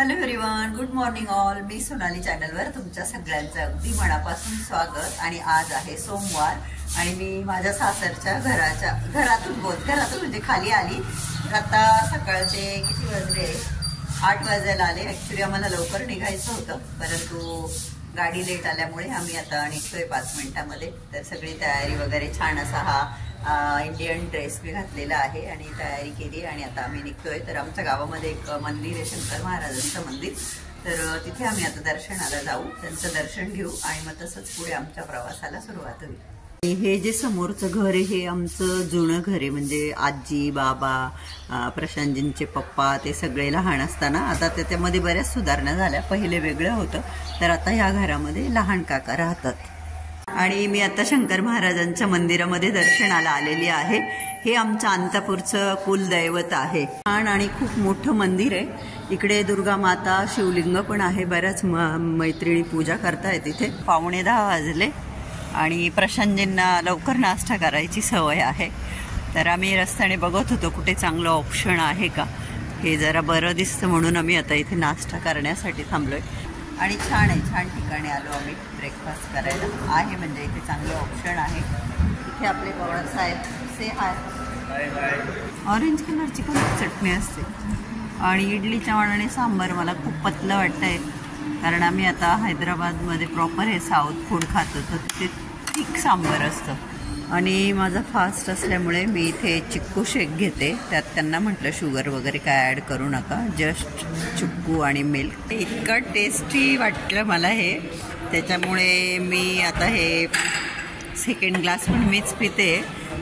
Hello everyone, good morning all. मी सोनाली चॅनलवर तुमच्या सगळ्यांचं अगदी मनापासून स्वागत. आणि आज आहे सोमवार आणि मी माझ्या सासरच्या घरातून म्हणजे खाली आली. आता सकाळचे किती वाजले? 8 वाजायला आले. ॲक्च्युली आम्हाला लवकर निघायचं होतं, परंतु गाडी लेट आल्यामुळे आम्ही आता निघतोय 5 मिनिटांमध्ये. तर सगळी तयारी वगैरे छान असा हा इंडियन ड्रेस मी घातलेला आहे आणि तयारी केली आणि आता आम्ही निघतोय. तर आमच्या गावामध्ये एक मंदिर आहे, शंकर महाराजांचं मंदिर. तर तिथे आम्ही आता दर्शनाला जाऊ, त्यांचं दर्शन घेऊ आणि मग तसंच पुढे आमच्या प्रवासाला सुरुवात होईल. हे जे समोरचं घर आहे हे आमचं जुनं घर आहे, म्हणजे आजी बाबा प्रशांतजींचे पप्पा ते सगळे लहान असताना. आता त्याच्यामध्ये बऱ्याच सुधारणा झाल्या. पहिले वेगळं होतं, तर आता ह्या घरामध्ये लहान काका राहतात. आणि मी आता शंकर महाराजांच्या मंदिरामध्ये दर्शनाला आलेली आहे. हे आमचं अंतापूरचं कुलदैवत आहे. छान आणि खूप मोठं मंदिर आहे. इकडे दुर्गा माता, शिवलिंग पण आहे. बऱ्याच मैत्रिणी पूजा करतायत इथे. 9:45 वाजले आणि प्रशांतजींना लवकर नाश्ता करायची सवय आहे. तर आम्ही रस्त्याने बघत होतो कुठे चांगलं ऑप्शन आहे का, हे जरा बरं दिसतं म्हणून आम्ही आता इथे नाश्ता करण्यासाठी थांबलोय. आणि छान आहे, छान ठिकाणी आलो आम्ही ब्रेकफास्ट करायला. आहे म्हणजे इथे चांगलं ऑप्शन आहे. इथे आपले पवार साहेब से हाय. ऑरेंज कलरची पण चटणी असते आणि इडलीच्या वाणाने सांबार मला खूप पतलं वाटतंय, कारण आम्ही आता हैदराबादमध्ये प्रॉपर हे साऊथ फूड खातो, तर तिथे थिक सांबार असतं. आणि माझा फास्ट असल्यामुळे मी इथे चिक्कू शेक घेते. त्यात त्यांना म्हटलं शुगर वगैरे काय ॲड करू नका, जस्ट चिक्कू आणि मिल्क. इतकं टेस्टी वाटलं मला हे, त्याच्यामुळे मी आता हे सेकंड ग्लास पण मीच पिते.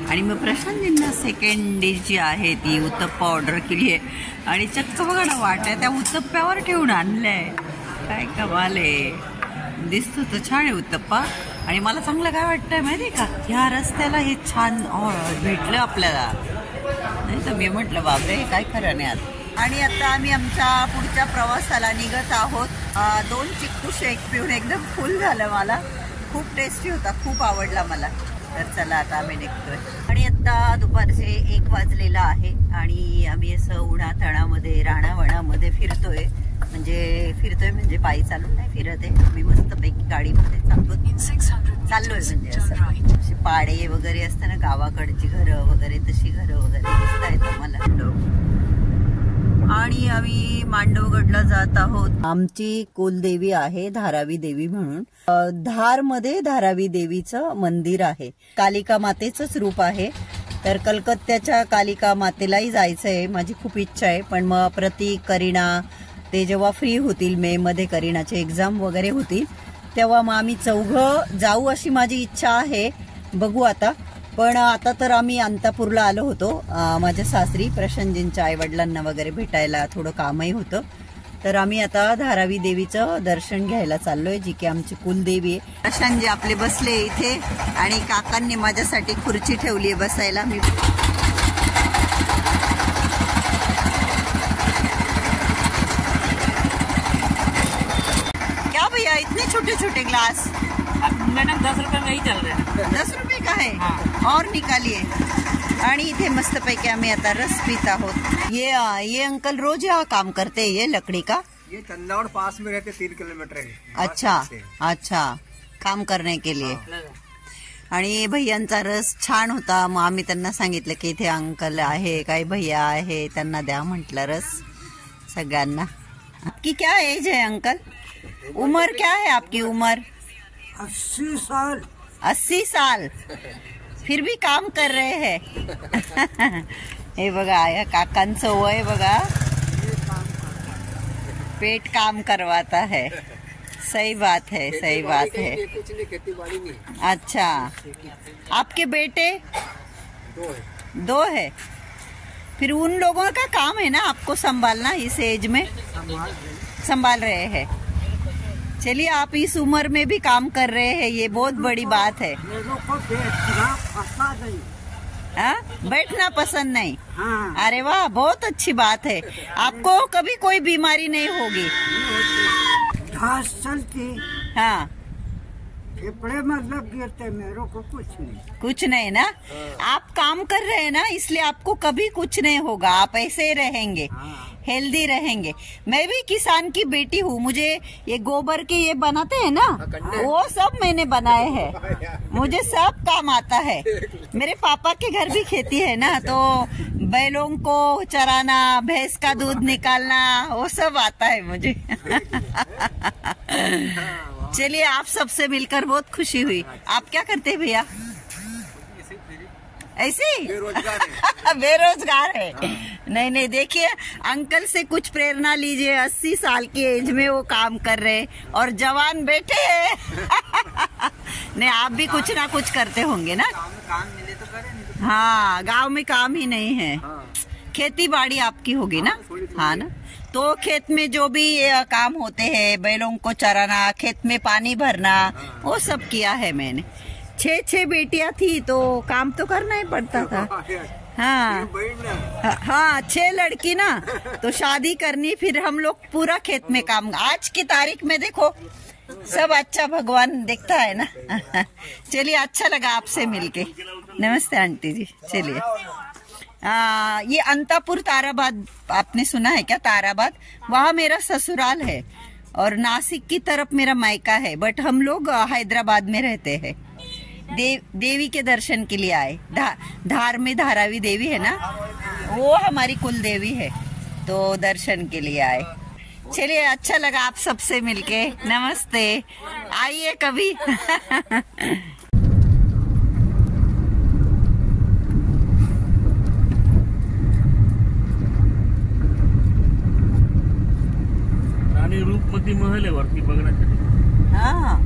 आणि मग प्रशांतजींना सेकंड डिश जी आहे ती उत्तप्पा ऑर्डर केली आहे. आणि चक्क बघा ना, वाट्या त्या उत्तप्प्यावर ठेवून आणलं आहे. काय कमाल आहे. दिसतो तर छान आहे उत्तप्पा. आणि मला चांगलं काय वाटतंय माहिती आहे का, ह्या रस्त्याला हे छान भेटलं आपल्याला, नाही तर मी म्हटलं बापरे काय खरं नाही आता. आणि आता आम्ही आमच्या पुढच्या प्रवासाला निघत आहोत. 2 चिक्कू शेक पिऊन एकदम फुल झालं. मला खूप टेस्टी होता, खूप आवडला मला. तर चला आता आम्ही निघतोय. आणि आता दुपारचे 1 वाजलेला आहे आणि आम्ही असं उन्हाताणामध्ये राणावणामध्ये फिरतोय. म्हणजे पायी चालून नाही फिरत आहे, आम्ही मस्तपैकी गाडीमध्ये चाललोय. म्हणजे असं असे पाडे वगैरे असतं ना, गावाकडची घरं वगैरे, तशी घरं वगैरे दिसत आहेत आम्हाला. आणि आम्ही मांडवगडला जात आहोत. आमची कुलदेवी आहे धारावी देवी म्हणून. धारमध्ये धारावी देवीचं मंदिर आहे. कालिका मातेचंच रूप आहे. तर कलकत्त्याच्या कालिका मातेलाही जायचंय, माझी खूप इच्छा आहे. पण मग प्रतीक, करीना ते जेव्हा फ्री होतील, मे मध्ये करीनाचे एक्झाम वगैरे होतील, तेव्हा मग आम्ही 4 जाऊ अशी माझी इच्छा आहे. बघू आता. पण आता तर आम्ही अंतापूरला आलो होतो माझ्या सासरी प्रशांतजींच्या आईवडिलांना वगैरे भेटायला, थोडं कामही होतं. तर आम्ही आता धारावी देवीचं दर्शन घ्यायला चाललोय, जी की आमची कुलदेवी आहे. प्रशांतजी आपले बसले इथे आणि काकांनी माझ्यासाठी खुर्ची ठेवली आहे बसायला. मी भैया इतने छोटे छोटे ग्लास मैडम 10 रुपये में ही चल रहे हैं. 10 रुपये का है. और निकालिए. आणि इथे मस्तपैकी आम्ही आता रस पीत आहोत. ये अंकल रोज यहाँ काम करते हैं ये लकड़ी का? ये चंदावड़ पास में रहते 3 किलोमीटर है. अच्छा काम करने के लिए. आणि भैयांचा रस छान होता. मग आम्ही त्यांना सांगितलं की इथे अंकल आहे, काही भैया आहे, त्यांना द्या म्हटलं रस सगळ्यांना. आपकी क्या एज है अंकल? उम्र क्या है आपकी? उम्र 80 साल. 80 साल, फिर भी काम कर रहे हैं. हे बघा या काकांचं वय बघा. पेट काम करवाता है. सही बात है, सही बात है. कुछ नहीं, खेती बाड़ी नहीं. अच्छा, आपके बेटे 2 है. फिर उन लोगों का काम है ना आपको संभालना, इस एज में संभाल रहे हैं. चलिए, आप इस उम्र में भी काम कर रहे हैं, ये बहुत बड़ी बात है. बैठना पसंद नहीं. अरे वाह, बहुत अच्छी बात है. आपको कभी कोई बीमारी नहीं होगी. घास चलती. हाँ, फेफड़े में लग गए थे, मेरे को कुछ नहीं ना. आप काम कर रहे हैं ना, इसलिए आपको कभी कुछ नहीं होगा, आप ऐसे ही रहेंगे. हेल्दी रहेंगे। मैं भी किसान की बेटी हूँ, मुझे ये गोबर के ये बनाते हैं ना, वो सब मैंने बनाए हैं, मुझे सब काम आता है। मेरे पापा के घर भी खेती है ना, तो बैलों को चराना, भैंस का दूध निकालना, वो सब आता है मुझे। चलिए, आप सबसे मिलकर बहुत खुशी हुई। आप क्या करते हैं भैया? ऐसे ही बेरोजगार है। नहीं नहीं, देखिए अंकल से कुछ प्रेरणा लीजिए। 80 साल की एज में वो काम कर रहे और जवान बैठे हैं। नहीं, आप भी कुछ ना कुछ करते होंगे ना। काम मिले तो करें, नहीं तो हाँ, गांव में काम ही नहीं है। खेती बाड़ी आपकी होगी ना? हाँ ना। तो खेत में जो भी काम होते हैं, बैलों को चराना, खेत में पानी भरना, वो सब किया है मैंने। 6 बेटियां थी तो काम तो करना ही पड़ता था। हाँ 6 लड़की ना, तो शादी करनी, फिर हम लोग पूरा खेत में काम। आज की तारीख में देखो सब अच्छा भगवान देखता है ना। चलिए, अच्छा लगा आपसे मिलके। नमस्ते आंटी जी। चलिए, ये अंतापुर ताराबाद आपने सुना है क्या? ताराबाद, वहाँ मेरा ससुराल है और नासिक की तरफ मेरा मायका है, बट हम लोग हैदराबाद में रहते हैं। देवी के दर्शन के लिए आए। धार में धारावी देवी है ना, वो हमारी कुल देवी है, तो दर्शन के लिए आए। चलिए, अच्छा लगा आप सबसे मिलके। नमस्ते, आइए कभी। राणी रूपमती महल आहे वरती बघण्यासाठी। हा,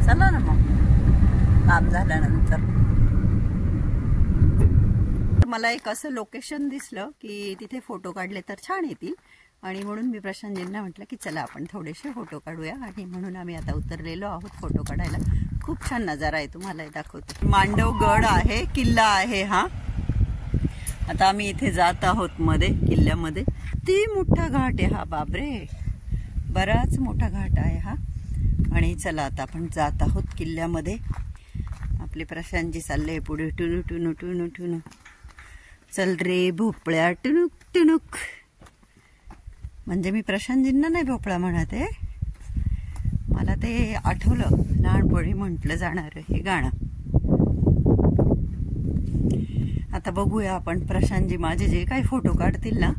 चला ना मग काम झाल्यानंतर। मला एक असं लोकेशन दिसलं की तिथे फोटो काढले तर छान येतील, आणि म्हणून मी प्रशांतजींना म्हटलं की चला आपण थोडेसे फोटो काढूया, आणि म्हणून आम्ही आता उतरलेलो आहोत फोटो काढायला। खूप छान नजारा आहे, तुम्हाला दाखवते। मांडवगड आहे, किल्ला आहे हा। आता आम्ही इथे जात आहोत मध्ये किल्ल्यामध्ये। ती मोठा घाट आहे हा, बापरे बराच मोठा घाट आहे हा। आणि चला आता आपण जात आहोत किल्ल्यामध्ये। आपले प्रशांतजी चालले पुढे, टुनू टुनू टुनू टुनू। चल रे भोपळ्या टुनुक टुनुक। म्हणजे मी प्रशांतजींना नाही भोपळा म्हणत आहे, मला ते आठवलं लहानपणी म्हटलं जाणार हे गाणं। आता बघूया आपण, प्रशांतजी माझे जे काही फोटो काढतील ना,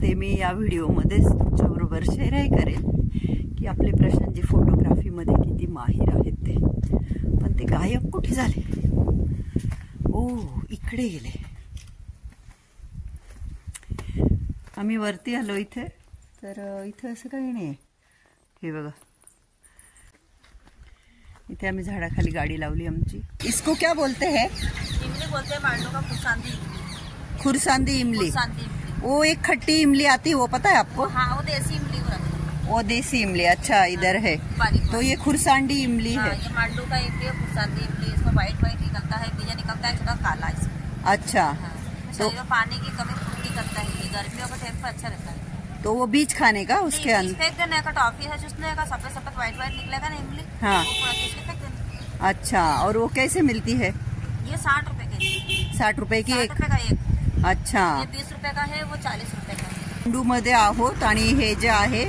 ते मी या व्हिडिओमध्येच तुमच्याबरोबर शेअरही करेल की आपले प्रशांतजी फोटोग्राफीमध्ये किती माहिर आहेत ते। पण ते गायब कुठे झाले? ओ, इकडे गेले। आम्ही वरती आलो इथे, तर इथे असं काही नाही। हे बघा, इथे आम्ही झाडाखाली गाडी लावली आमची। इसको क्या बोलते हैं? इमली बोलते हैं, मांडू का खुरसांदी। खुरसांदी इमली। वो एक खट्टी इमली आती है, वो पता है आपको? हाँ, वो देसी इमली को रखते हैं। वो देसी इमली, अच्छा इधर है। तो ये खुरसांडी इमली है। ये मांडू का इमली है, खुरसांदी इमली। इसमें व्हाइट व्हाइट निकलता है, बीजा निकलता है, थोड़ा काला इसमें। अच्छा, तो पानी की कमी पूरी करता है, गर्मियों का टाइम पर अच्छा रहता है। तो वो बीज खाने का उसके अंदर फेंक देने का। टॉफी है जिसने का सफेद सफेद व्हाइट व्हाइट निकलेगा ना इमली, हाँ। वो पूरा पीस के फेंक देना। अच्छा, और वो कैसे मिलती है? ये 60 रुपए के। 60 रुपए की 60 एक? रुपए का एक। अच्छा, ये 20 रुपए का है, वो 40 रुपए का है। मांडू मध्ये आहोत, आणि हे जे आहे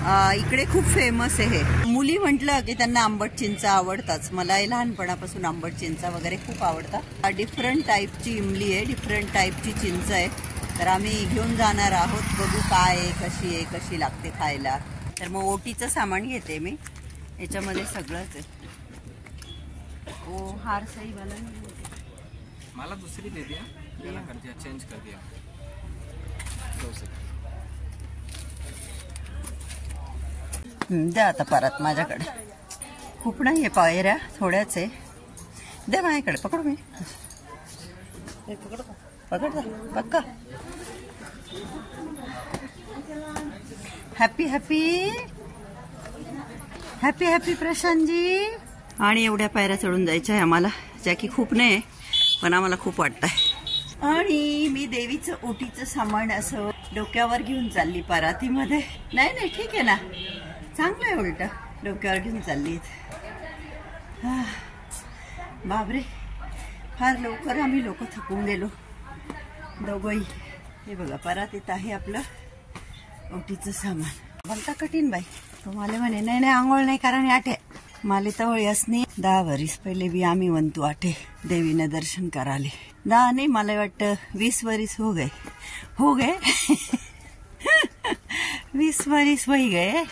इकडे खूप फेमस आहे। मुली म्हटलं की त्यांना आंबट चिंचा आवडताच। मला लहानपणापासून आंबट चिंचा वगैरे खूप आवडतात। डिफरंट टाईपची इमली आहे, डिफरंट टाईपची चिंच आहे, तर आम्ही घेऊन जाणार आहोत। बघू काय आहे, कशी आहे, कशी लागते खायला। तर मग ओटीचं सामान घेते मी, याच्यामध्ये सगळंच आहे। ओ, हार सही वाला मला दुसरी दे दिया, याला कर दिया, चेंज कर दिया। द्या आता परत माझ्याकडे। खूप नाही आहे पायऱ्या, थोड्याच आहे। द्या माझ्याकडे, पकड मी। पकड पक्का। Happy happy happy happy Prashant ji. आणि एवढ्या पायऱ्या चढून जायच्या आहे आम्हाला, ज्या की खूप नाही पण आम्हाला खूप वाटतंय। आणि मी देवीचं ओटीचं सामान असं डोक्यावर घेऊन चालली परातीमध्ये। नाही नाही, ठीक आहे ना, चांगलं आहे, उलट डोक्यावर घेऊन चालली। बापरे, फार लवकर आम्ही लोक थकून गेलो दोघंही। हे बघा, परातीत आहे आपलं ओटीचं सामान बनता कठीण बाई. तो मला म्हणे नाही नाही आंघोळ नाही कारण आठे माले तवळी असणे 10 वर्ष पहिले बी आम्ही म्हणतो आठे देवीनं दर्शन कराले. 10 नाही मला वाटतं 20 वर्ष हो गए 20 वर्ष होई गए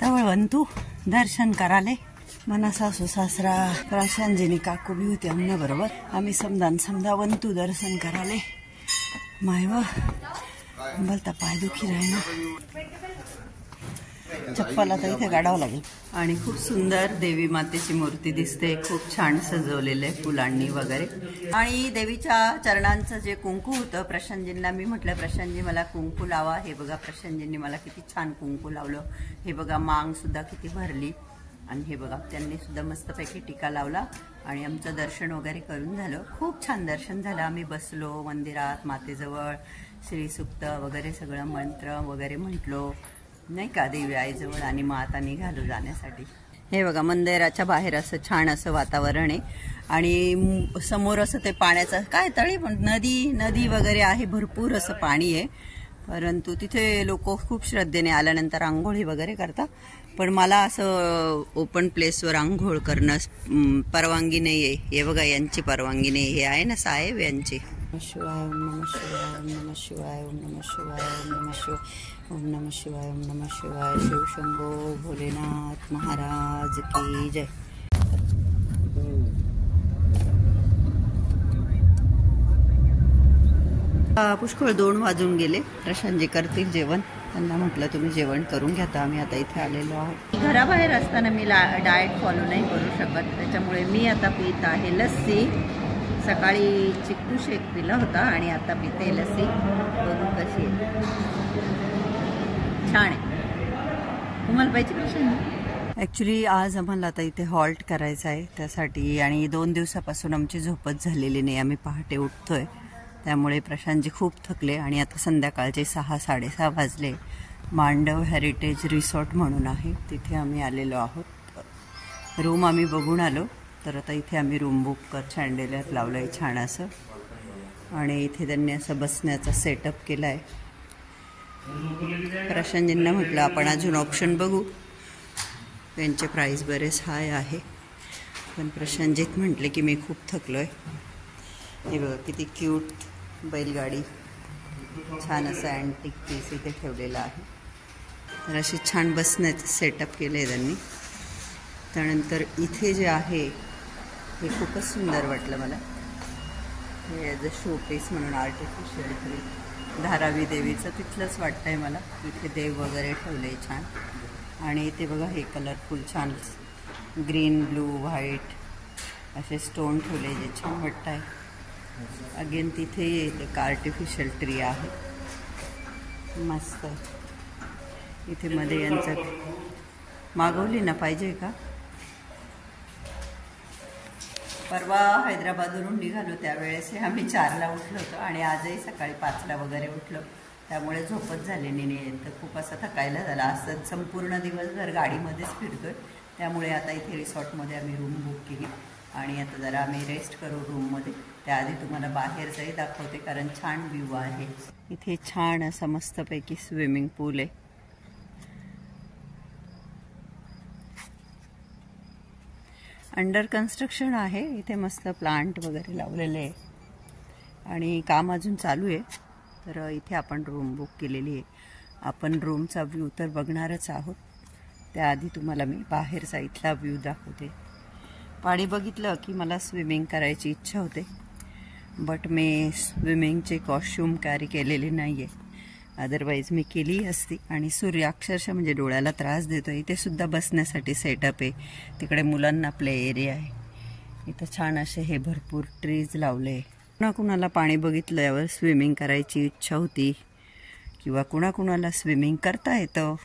तवळ म्हणतो दर्शन कराले. मना सासू सासरा प्राशांजनी काकू बी होते आमना बरोबर. आम्ही समजा वंतू दर्शन कराले. मायव बोलता पाय दुखी राही ना. चप्पल आता इथे काढावं लागेल. आणि खूप सुंदर देवी मातेची मूर्ती दिसते. खूप छान सजवलेलं आहे फुलांनी वगैरे. आणि देवीच्या चरणांचं जे कुंकू होतं प्रशांतजींना मी म्हटलं प्रशांतजी मला कुंकू लावा. हे बघा प्रशांतजींनी मला किती छान कुंकू लावलं. हे बघा मांग सुद्धा किती भरली. आणि हे बघा त्यांनी सुद्धा मस्तपैकी टीका लावला. आणि आमचं दर्शन वगैरे करून झालं. खूप छान दर्शन झालं. आम्ही बसलो मंदिरात मातेजवळ श्रीसुक्त वगैरे सगळं मंत्र वगैरे म्हटलो नाही का देवी आईजवळ. आणि मग आता निघालो जाण्यासाठी. हे बघा मंदिराच्या बाहेर असं छान असं वातावरण आहे. आणि समोर असं ते पाण्याचं काय तळी पण नदी वगैरे आहे. भरपूर असं पाणी आहे. परंतु तिथे लोक खूप श्रद्धेने आल्यानंतर आंघोळी वगैरे करतात. पण मला असं ओपन प्लेसवर आंघोळ करणं परवानगी नाही आहे. हे बघा यांची परवानगी नाही. हे आहे ना साहेब यांची. शिवाय ओम नमः शिवाय ओम नमः शिवाय ओम नमः शिवाय ओम नमः शिवाय ओम नमः शिवाय ओम नमः शिवाय. शिव शंभो भोलेनाथ महाराज की जय. पुष्कळ 2 वाजून गेले. प्रशांतजी करतील जेवण. त्यांना म्हटलं तुम्ही जेवण करून घ्या. आम्ही आता इथे आलेलो आहोत. घराबाहेर असताना मी डाएट फॉलो नाही करू शकत. त्याच्यामुळे मी आता पित आहे लस्सी. सकाळी चिक्कू शेक पिला होता आणि आता पिते लस्सी. बघू कशी आहे. छान आहे. तुम्हाला पाहिजे प्रशांत? ॲक्च्युली आज आम्हाला आता इथे हॉल्ट करायचं आहे त्यासाठी. आणि 2 दिवसापासून आमची झोपच झालेली नाही. आम्ही पहाटे उठतोय त्यामुळे प्रशांतजी खूप थकले. आणि आता संध्याकाळचे 6-6:30 वाजले. मांडव हेरिटेज रिसॉर्ट म्हणून आहे तिथे आम्ही आलेलो आहोत. रूम आम्ही बघून आलो. तर आता इथे आम्ही रूम बुक शँडेलियर लावलं आहे छान असं. आणि इथे त्यांनी असं बसण्याचा सेटअप केला आहे. प्रशांतजींना म्हटलं आपण अजून ऑप्शन बघू. त्यांचे प्राईस बरेच हाय आहे. पण प्रशांतजीत म्हटले की मी खूप थकलो आहे. हे बघा किती क्यूट बैलगाडी. छान असं अँटिक पीस इथे ठेवलेला आहे. तर अशी छान बसण्याचं सेटअप केलं आहे त्यांनी. त्यानंतर इथे जे आहे हे खूपच सुंदर वाटलं मला. हे ॲज अ शो पीस म्हणून आर्टिफिशियल ट्री. धारावी देवीचं तिथलंच वाटतंय मला. इथे देव वगैरे ठेवले छान. आणि इथे बघा हे कलरफुल छान ग्रीन ब्लू व्हाईट असे स्टोन ठेवले जे छान वाटत आहे. अगेन तिथे एक आर्टिफिशियल ट्री आहे मस्त. इथे मध्ये यांचं मागवली ना पाहिजे का. परवा हैदराबादवरून निघालो त्यावेळेस आम्ही 4ला उठलो होतो. आणि आजही सकाळी 5ला वगैरे उठलो. त्यामुळे झोपच झाली नाही. तर खूप असं थकायला झाला. असं संपूर्ण दिवसभर गाडीमध्येच फिरतोय. त्यामुळे आता इथे रिसॉर्टमध्ये आम्ही रूम बुक केली. आणि आता जरा आम्ही रेस्ट करू रूममध्ये. त्याआधी तुम्हाला बाहेरचंही दाखवते कारण छान व्ह्यू आहे. इथे छान असं मस्तपैकी स्विमिंग पूल आहे. अंडर कन्स्ट्रक्शन आहे. इथे मस्त प्लांट वगैरे लावलेले आहे. आणि काम अजून चालू आहे. तर इथे आपण रूम बुक केलेली आहे. आपण रूमचा व्ह्यू तर बघणारच आहोत. त्याआधी तुम्हाला मी बाहेरचा इथला व्ह्यू दाखवते. पाणी बघितलं की मला स्विमिंग करायची इच्छा होते. बट मी स्विमिंगचे कॉस्ट्यूम कॅरी केलेले नाही आहे. अदरवाईज मी केली असती. आणि सूर्य अक्षरशः म्हणजे डोळ्याला त्रास देतो. इथे सुद्धा बसण्यासाठी सेटअप आहे. तिकडे मुलांना प्ले एरिया आहे. इथं छान असे हे भरपूर ट्रीज लावले. कुणाकुणाला पाणी बघितल्यावर स्विमिंग करायची इच्छा होती किंवा कुणाकुणाला स्विमिंग करता येतं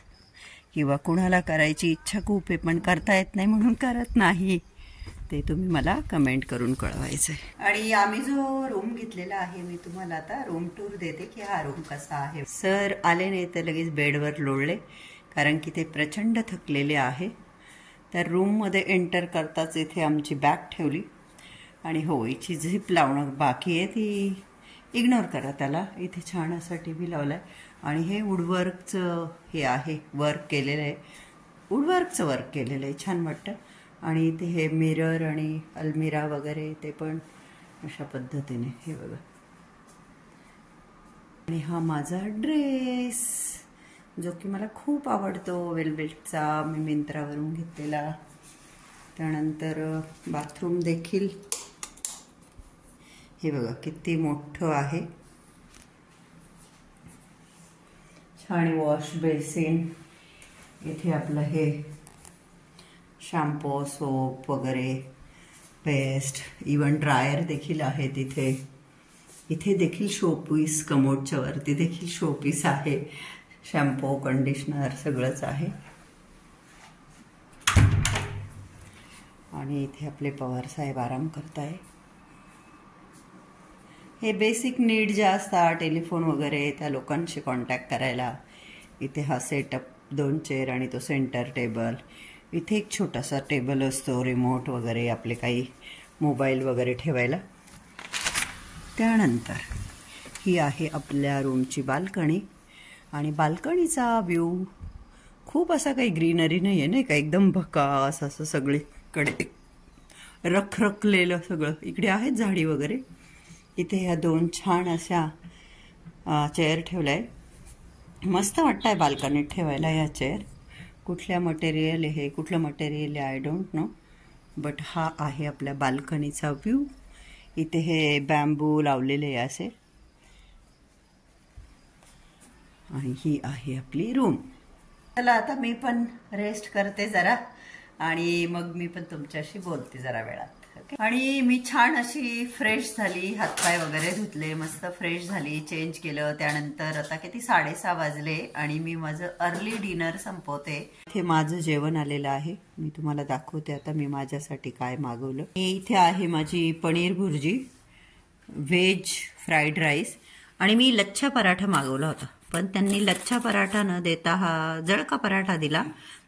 किंवा कुणाला करायची इच्छा खूप आहे पण करता येत नाही म्हणून करत नाही. ते तुम्ही मला कमेंट करून कळवायचं आहे. आणि आम्ही जो रूम घेतलेला आहे मी तुम्हाला आता रूम टूर देते की हा रूम कसा आहे. सर आले नाही तर लगेच बेडवर लोळले कारण की ते प्रचंड थकलेले आहे. तर रूममध्ये एंटर करताच इथे आमची बॅग ठेवली. आणि हो हिची झिप लावणं बाकी आहे ती इग्नोर करा त्याला. इथे छान असा टी व्ही लावला आहे. आणि हे वुडवर्कचं हे आहे, वर्क केलेलं आहे, वुडवर्कचं वर्क केलेलं आहे, छान वाटतं. आणि इथे हे मिरर आणि अलमिरा वगैरे ते पण अशा पद्धतीने, हे बघा. आणि हा माझा ड्रेस जो की मला खूप आवडतो, वेलवेटचा, मी मिंत्रावरून घेतलेला. त्यानंतर बाथरूम देखील हे बघा किती मोठं आहे, छान वॉश बेसिन. इथे आपलं हे शॅम्पू, सोप वगैरे, पेस्ट, इवन ड्रायर देखील आहे तिथे. इथे देखील शोपीस, कमोडच्या वरती देखील शोपीस आहे, शॅम्पू, कंडिशनर सगळंच आहे. आणि इथे आपले पवार साहेब आराम करताय. हे बेसिक नीड ज्या असतात, टेलिफोन वगैरे, त्या लोकांशी कॉन्टॅक्ट करायला. इथे हा सेटअप, 2 चेअर आणि तो सेंटर टेबल. इथे एक छोटासा टेबल असतो, रिमोट वगैरे, आपले काही मोबाईल वगैरे ठेवायला. त्यानंतर ही आहे आपल्या रूमची बाल्कनी. आणि बाल्कनीचा व्ह्यू खूप असा काही ग्रीनरी नाही आहे, नाही का, एकदम भकास असं सगळीकडे रखरखलेलं सगळं. इकडे आहेत झाडी वगैरे. इथे ह्या 2 छान अशा चेअर ठेवल्या आहे, मस्त वाटतं आहे बाल्कनीत ठेवायला ह्या चेअर. कुठल्या मटेरियल आहे, कुठलं मटेरियल आहे, आय डोंट नो, बट हा आहे आपल्या बाल्कनीचा व्ह्यू. इथे हे बॅम्बू लावलेले आहे असे. आणि ही आहे आपली रूम. चला आता मी पण रेस्ट करते जरा आणि मग मी पण तुमच्याशी बोलते जरा वेळात. ओके. आणि मी छान अशी फ्रेश झाली, हातपाय वगैरे धुतले, मस्त फ्रेश झाली, चेंज केलं. त्यानंतर आता किती 6:30 वाजले आणि मी माझं अर्ली डिनर संपवते. इथे माझं जेवण आलेलं आहे, मी तुम्हाला दाखवते आता मी माझ्यासाठी काय मागवलं. इथे आहे माझी paneer bhurji, veg fried rice, आणि मी लच्छा पराठा मागवला होता, पण त्यांनी लच्छा पराठा न देता हा जळका पराठा दिला.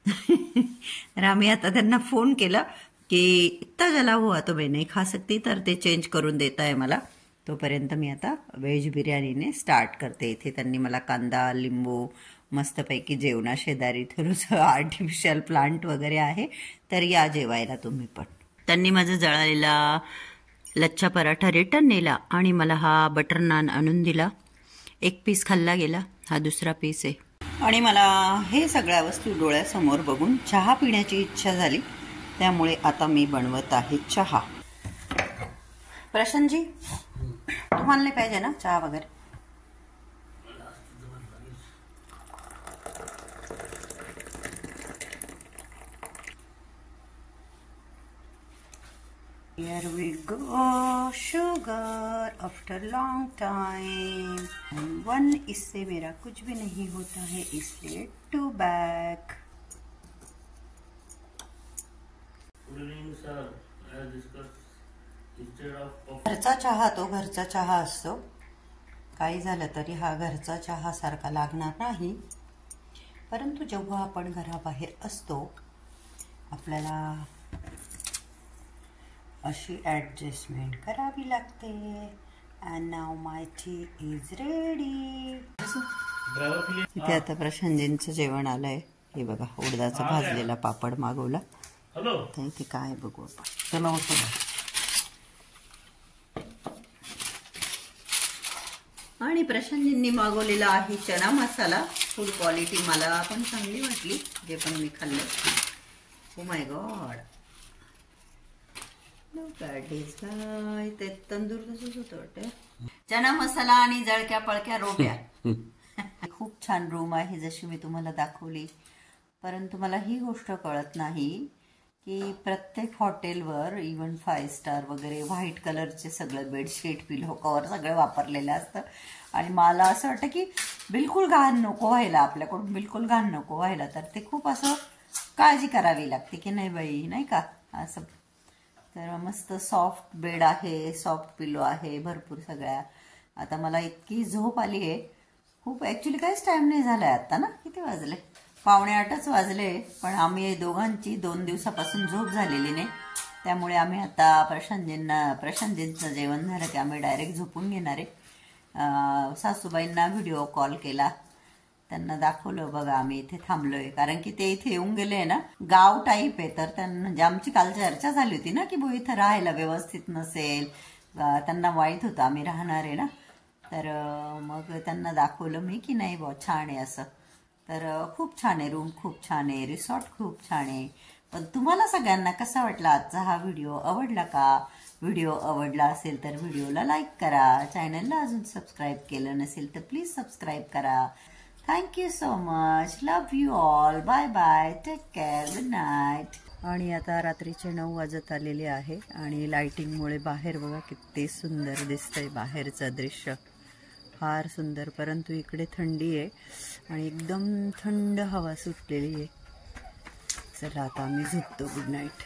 तर आम्ही आता त्यांना फोन केला की इतना जला हुआ तो मैं नहीं खा सकती, तर ते चेंज करून देत आहे मला. तोपर्यंत मी आता व्हेज बिर्याणीने स्टार्ट करते. इथे त्यांनी मला कांदा, लिंबू, मस्तपैकी जेवणा शेजारी थोडंसं आर्टिफिशियल प्लांट वगैरे आहे, तर या जेवायला तुम्ही पण. त्यांनी माझा जळालेला लच्छा पराठा रिटर्न नेला आणि मला हा बटर नान आणून दिला. 1 पीस खाल्ला गेला, हा दुसरा पीस आहे. आणि मला हे सगळ्या वस्तू डोळ्यासमोर बघून चहा पिण्याची इच्छा झाली, त्यामुळे आता मी बनवत आहे चहा. प्रशांतजी, तुम्हाला नाही पाहिजे ना चहा वगैरे? Here we go, sugar after long time. And 1 इससे मेरा कुछ भी नहीं होता है, इसलिए 2 back. Good evening, sir. As discussed, instead of घरचा चहा तो घरचा चहा असतो. काही झालं तरी हा घरचा चहा सारखा लागणार नाही, परंतु जेव्हा आपण घराबाहेर असतो आपल्याला अशी ॲडजस्टमेंट करावी लागते. And now my T is ready. इथे आता प्रशांतजींचं जेवण आलंय. हे बघा, उडदाचा भाजलेला पापड मागवला. हॅलो, तर इथे काय बघू आपण. चला मस्त. आणि प्रशांतजींनी मागवलेला आहे चना मसाला. फूड क्वालिटी मला पण चांगली वाटली, जे पण मी खाल्लं. ओ माय गॉड, ते तंदूर तसंच होतं वाटतं. चना मसाला आणि जळक्या पळक्या रोट्या. खूप छान रूम आहे जशी मी तुम्हाला दाखवली, परंतु मला ही गोष्ट कळत नाही की प्रत्येक हॉटेलवर इवन 5 स्टार वगैरे व्हाईट कलरचे सगळं बेडशीट, पिलो कवर सगळं वापरलेलं असतं. आणि मला असं वाटतं की बिलकुल घाण नको व्हायला, आपल्याकडून बिलकुल घाण नको व्हायला. तर ते खूप असं काळजी करावी लागते की नाही बाई, नाही का असं. तर मस्त सॉफ्ट बेड आहे, सॉफ्ट पिलो आहे भरपूर सगळ्या. आता मला इतकी झोप आली आहे खूप. ॲक्च्युली काहीच टाईम नाही झाला आहे आत्ता ना, किती वाजले, 7:45 वाजले. पण आम्ही दोघांची 2 दिवसापासून झोप झालेली नाही, त्यामुळे आम्ही आता प्रशांतजींचं जेवण झालं की आम्ही डायरेक्ट झोपून घेणार आहे. सासूबाईंना व्हिडिओ कॉल केला त्यांना दाखवलं बघा आम्ही इथे थांबलोय, कारण की ते इथे येऊन गेले ना, गाव टाईप आहे. तर त्यांना म्हणजे आमची काल चर्चा झाली होती ना की भाऊ इथं राहायला व्यवस्थित नसेल, त्यांना माहीत होतं आम्ही राहणार आहे ना. तर मग त्यांना दाखवलं मी की नाही बुवा छान आहे असं. तर खूप छान आहे, रूम खूप छान आहे, रिसॉर्ट खूप छान आहे. पण तुम्हाला सगळ्यांना कसा वाटला आजचा हा व्हिडिओ? आवडला का? व्हिडिओ आवडला असेल तर व्हिडिओला लाईक करा, चॅनलला अजून सबस्क्राईब केलं नसेल तर प्लीज सबस्क्राईब करा. Thank you so much, love you all, bye bye, take care, good night. आणि आता रात्रीचे 9 वाजत आलेले आहे आणि लाइटिंगमुळे बाहेर बघा किती सुंदर दिसतंय बाहेरचं दृश्य, फार सुंदर. परंतु इकडे थंडी आहे आणि एकदम थंड हवा सुटलेली आहे. चला आता आम्ही झोपतो. Good night.